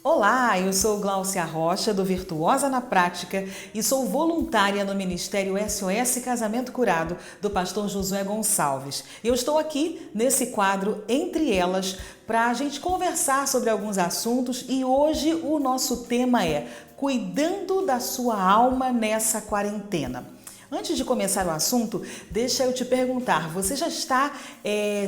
Olá, eu sou Gláucia Rocha, do Virtuosa na Prática, e sou voluntária no Ministério SOS Casamento Curado, do pastor Josué Gonçalves. Eu estou aqui nesse quadro Entre Elas para a gente conversar sobre alguns assuntos e hoje o nosso tema é Cuidando da sua alma nessa quarentena. Antes de começar o assunto, deixa eu te perguntar, você já está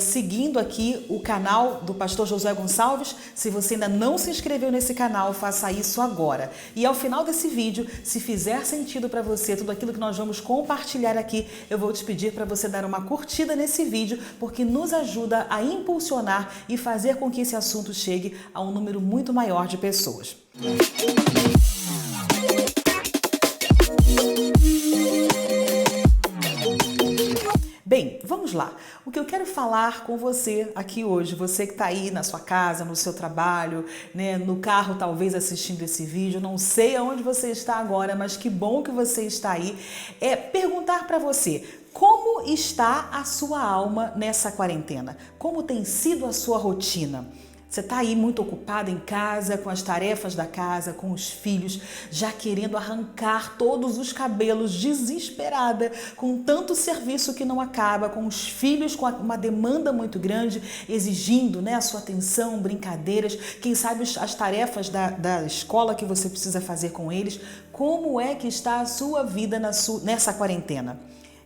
seguindo aqui o canal do pastor Josué Gonçalves? Se você ainda não se inscreveu nesse canal, faça isso agora. E ao final desse vídeo, se fizer sentido para você tudo aquilo que nós vamos compartilhar aqui, eu vou te pedir para você dar uma curtida nesse vídeo, porque nos ajuda a impulsionar e fazer com que esse assunto chegue a um número muito maior de pessoas. Bem, vamos lá. O que eu quero falar com você aqui hoje, você que está aí na sua casa, no seu trabalho, né, no carro talvez assistindo esse vídeo, não sei aonde você está agora, mas que bom que você está aí, é perguntar para você, como está a sua alma nessa quarentena? Como tem sido a sua rotina? Você está aí muito ocupada em casa, com as tarefas da casa, com os filhos, já querendo arrancar todos os cabelos, desesperada, com tanto serviço que não acaba, com os filhos com uma demanda muito grande, exigindo, né, a sua atenção, brincadeiras, quem sabe as tarefas da escola que você precisa fazer com eles. Como é que está a sua vida nessa quarentena?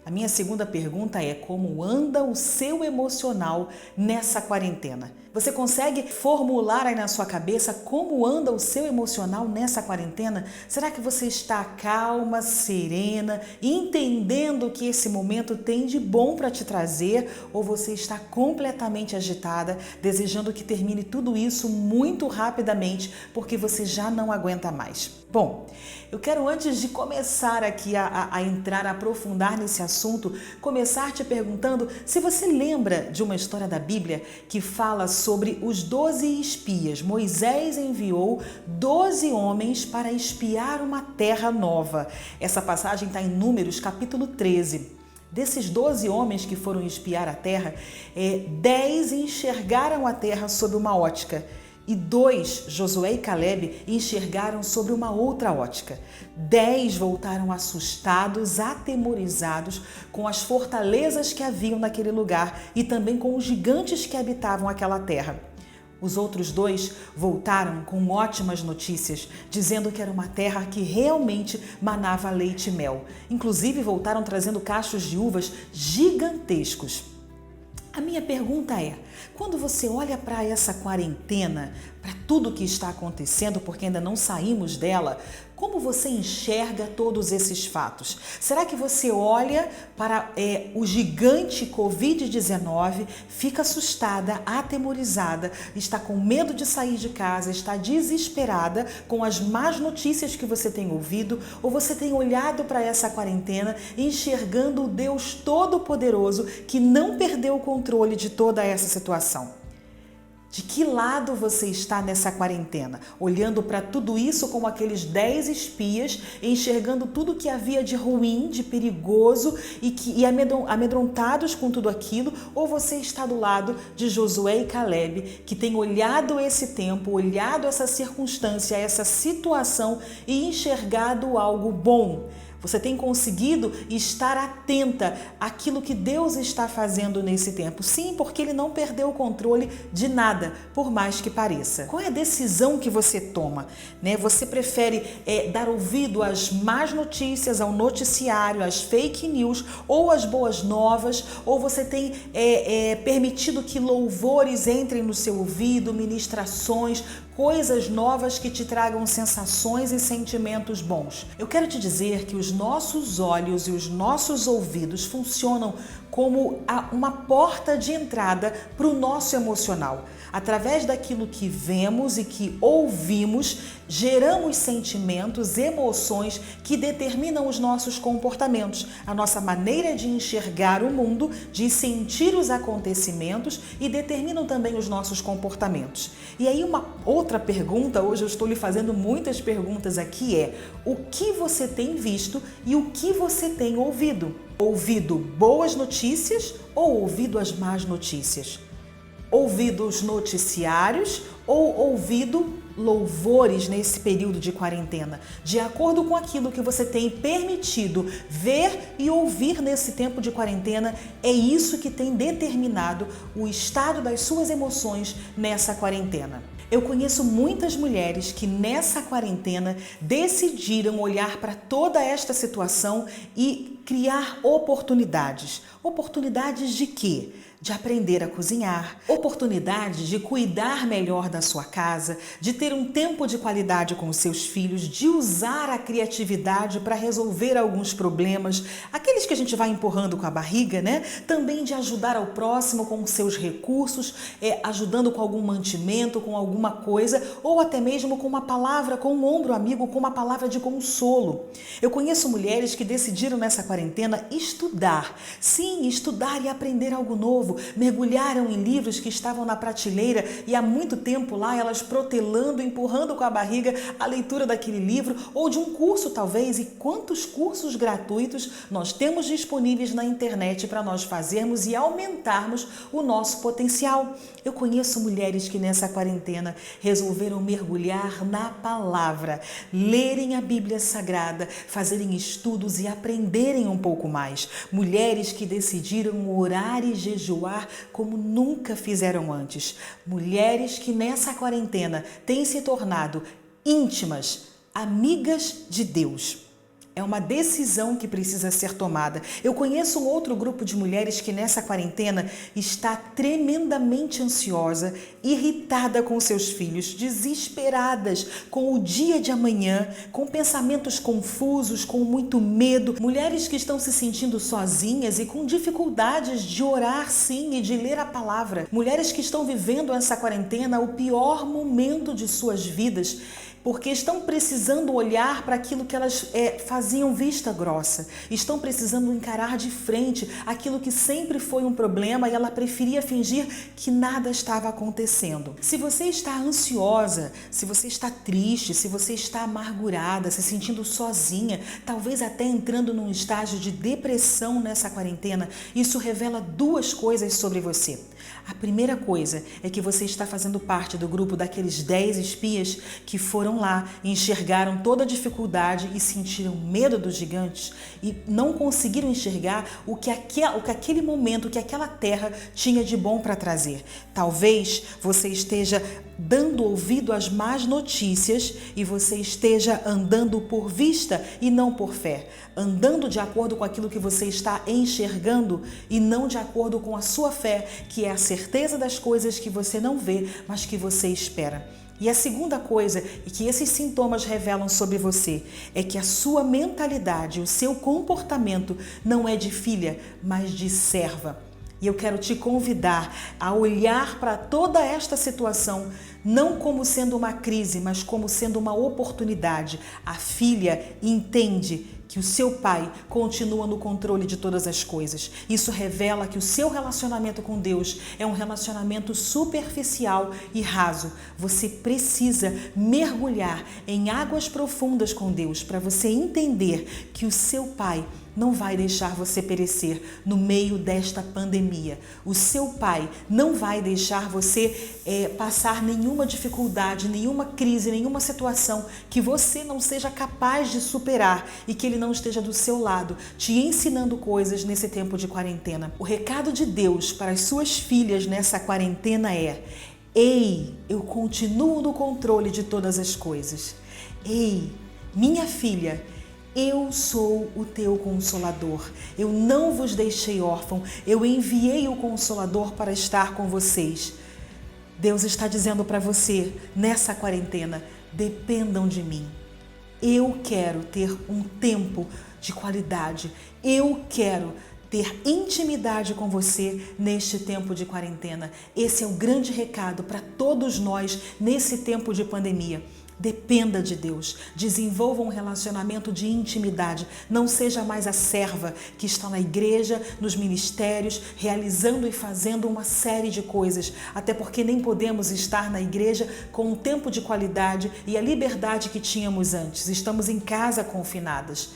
A minha segunda pergunta é como anda o seu emocional nessa quarentena? Você consegue formular aí na sua cabeça como anda o seu emocional nessa quarentena? Será que você está calma, serena, entendendo o que esse momento tem de bom para te trazer? Ou você está completamente agitada, desejando que termine tudo isso muito rapidamente, porque você já não aguenta mais? Bom, eu quero antes de começar aqui a entrar, a aprofundar nesse assunto, começar te perguntando se você lembra de uma história da Bíblia que fala sobre os 12 espias. Moisés enviou 12 homens para espiar uma terra nova. Essa passagem está em Números, capítulo 13. Desses 12 homens que foram espiar a terra, 10 enxergaram a terra sob uma ótica. E 2, Josué e Caleb, enxergaram sobre uma outra ótica. 10 voltaram assustados, atemorizados com as fortalezas que haviam naquele lugar e também com os gigantes que habitavam aquela terra. Os outros 2 voltaram com ótimas notícias, dizendo que era uma terra que realmente manava leite e mel. Inclusive voltaram trazendo cachos de uvas gigantescos. A minha pergunta é, quando você olha para essa quarentena, para tudo que está acontecendo, porque ainda não saímos dela, como você enxerga todos esses fatos? Será que você olha para o gigante Covid-19, fica assustada, atemorizada, está com medo de sair de casa, está desesperada com as más notícias que você tem ouvido, ou você tem olhado para essa quarentena enxergando o Deus Todo-Poderoso que não perdeu o controle de toda essa situação? De que lado você está nessa quarentena? Olhando para tudo isso como aqueles 10 espias, enxergando tudo que havia de ruim, de perigoso e amedrontados com tudo aquilo? Ou você está do lado de Josué e Caleb, que tem olhado esse tempo, olhado essa circunstância, essa situação e enxergado algo bom? Você tem conseguido estar atenta àquilo que Deus está fazendo nesse tempo? Sim, porque Ele não perdeu o controle de nada, por mais que pareça. Qual é a decisão que você toma? Você prefere dar ouvido às más notícias, ao noticiário, às fake news ou às boas novas? Ou você tem permitido que louvores entrem no seu ouvido, ministrações, coisas novas que te tragam sensações e sentimentos bons? Eu quero te dizer que os nossos olhos e os nossos ouvidos funcionam como uma porta de entrada para o nosso emocional. Através daquilo que vemos e que ouvimos, geramos sentimentos, emoções que determinam os nossos comportamentos, a nossa maneira de enxergar o mundo, de sentir os acontecimentos e determinam também os nossos comportamentos. E aí uma outra pergunta, hoje eu estou lhe fazendo muitas perguntas aqui, é o que você tem visto e o que você tem ouvido? Ouvido boas notícias ou ouvido as más notícias? Ouvido os noticiários ou ouvido louvores nesse período de quarentena, de acordo com aquilo que você tem permitido ver e ouvir nesse tempo de quarentena. É isso que tem determinado o estado das suas emoções nessa quarentena. Eu conheço muitas mulheres que nessa quarentena decidiram olhar para toda esta situação e criar oportunidades. Oportunidades de quê? De aprender a cozinhar, oportunidade de cuidar melhor da sua casa, de ter um tempo de qualidade com os seus filhos, de usar a criatividade para resolver alguns problemas, aqueles que a gente vai empurrando com a barriga, né? Também de ajudar ao próximo com os seus recursos, ajudando com algum mantimento, com alguma coisa, ou até mesmo com uma palavra, com um ombro amigo, com uma palavra de consolo. Eu conheço mulheres que decidiram nessa quarentena estudar, sim, estudar e aprender algo novo. Mergulharam em livros que estavam na prateleira e há muito tempo lá elas protelando, empurrando com a barriga a leitura daquele livro ou de um curso talvez. E quantos cursos gratuitos nós temos disponíveis na internet para nós fazermos e aumentarmos o nosso potencial. Eu conheço mulheres que nessa quarentena resolveram mergulhar na palavra, lerem a Bíblia Sagrada, fazerem estudos e aprenderem um pouco mais. Mulheres que decidiram orar e jejuar como nunca fizeram antes. Mulheres que nessa quarentena têm se tornado íntimas, amigas de Deus. É uma decisão que precisa ser tomada. Eu conheço um outro grupo de mulheres que nessa quarentena está tremendamente ansiosa, irritada com seus filhos, desesperadas com o dia de amanhã, com pensamentos confusos, com muito medo. Mulheres que estão se sentindo sozinhas e com dificuldades de orar sim e de ler a palavra. Mulheres que estão vivendo essa quarentena o pior momento de suas vidas, porque estão precisando olhar para aquilo que elas faziam vista grossa, estão precisando encarar de frente aquilo que sempre foi um problema e ela preferia fingir que nada estava acontecendo. Se você está ansiosa, se você está triste, se você está amargurada, se sentindo sozinha, talvez até entrando num estágio de depressão nessa quarentena, isso revela duas coisas sobre você. A primeira coisa é que você está fazendo parte do grupo daqueles 10 espias que foram lá, enxergaram toda a dificuldade e sentiram medo dos gigantes e não conseguiram enxergar o que aquele momento, o que aquela terra tinha de bom para trazer. Talvez você esteja dando ouvido às más notícias e você esteja andando por vista e não por fé, andando de acordo com aquilo que você está enxergando e não de acordo com a sua fé, que é a certeza das coisas que você não vê, mas que você espera. E a segunda coisa que esses sintomas revelam sobre você é que a sua mentalidade, o seu comportamento não é de filha, mas de serva. E eu quero te convidar a olhar para toda esta situação não como sendo uma crise, mas como sendo uma oportunidade. A filha entende que o seu pai continua no controle de todas as coisas. Isso revela que o seu relacionamento com Deus é um relacionamento superficial e raso. Você precisa mergulhar em águas profundas com Deus para você entender que o seu pai não vai deixar você perecer no meio desta pandemia. O seu pai não vai deixar você passar nenhuma dificuldade, nenhuma crise, nenhuma situação que você não seja capaz de superar e que ele não esteja do seu lado, te ensinando coisas nesse tempo de quarentena. O recado de Deus para as suas filhas nessa quarentena é: ei, eu continuo no controle de todas as coisas. Ei, minha filha, eu sou o teu Consolador. Eu não vos deixei órfão. Eu enviei o Consolador para estar com vocês. Deus está dizendo para você, nessa quarentena, dependam de mim. Eu quero ter um tempo de qualidade. Eu quero ter intimidade com você neste tempo de quarentena. Esse é o grande recado para todos nós nesse tempo de pandemia. Dependa de Deus, desenvolva um relacionamento de intimidade, não seja mais a serva que está na igreja, nos ministérios, realizando e fazendo uma série de coisas, até porque nem podemos estar na igreja com um tempo de qualidade e a liberdade que tínhamos antes. Estamos em casa confinadas.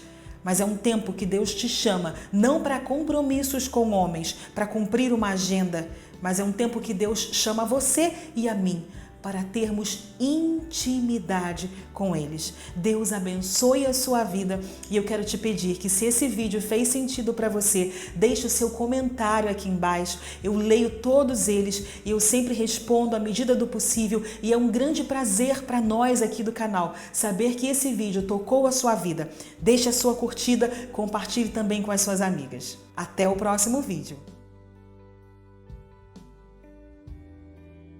Mas é um tempo que Deus te chama, não para compromissos com homens, para cumprir uma agenda, mas é um tempo que Deus chama você e a mim para termos intimidade com eles. Deus abençoe a sua vida e eu quero te pedir que, se esse vídeo fez sentido para você, deixe o seu comentário aqui embaixo. Eu leio todos eles e eu sempre respondo à medida do possível, e é um grande prazer para nós aqui do canal saber que esse vídeo tocou a sua vida. Deixe a sua curtida, compartilhe também com as suas amigas. Até o próximo vídeo.